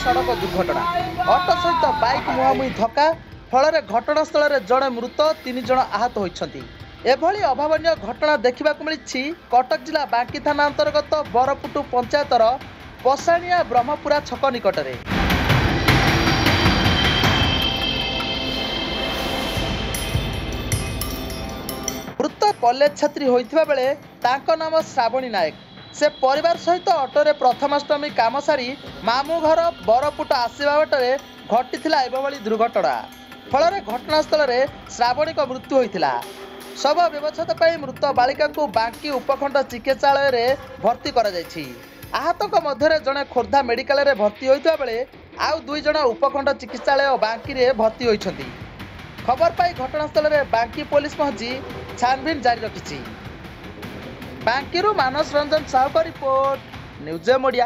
सड़क दुर्घटना ऑटो सहित बाइक मुहांमुही धक्का फल घटनास्थल जड़े मृत 3 जन आहत होती। एभली अभावन घटना देखा मिली कटक जिला बांकी थाना अंतर्गत बरपुटु पंचायतर पसाणिया ब्रह्मपुरा छक निकट में। मृत कॉलेज छात्री होइथिबा बेले तांको नाम श्रावणी नायक। से परिवार सहित ऑटोरे प्रथमाष्टमी काम सारी मामू घर बरपुट आसवा बाटे घटी एभली दुर्घटना फल घटनास्थल श्रावणी मृत्यु होता। शव व्यवच्छेद पर मृत बालिका को बांकी उपखंड चिकित्सालय भर्ती कर आहतों मध्य जड़े खोर्धा मेडिकल रे भर्ती होता बेले आउ 2 जन उपखंड चिकित्सालय बांकी रे भर्ती होती। खबर पाई घटनास्थल में बांकी पुलिस पहुंची छानबीन जारी रखी। बांकी मानस रंजन साहू का रिपोर्ट न्यूज मीडिया।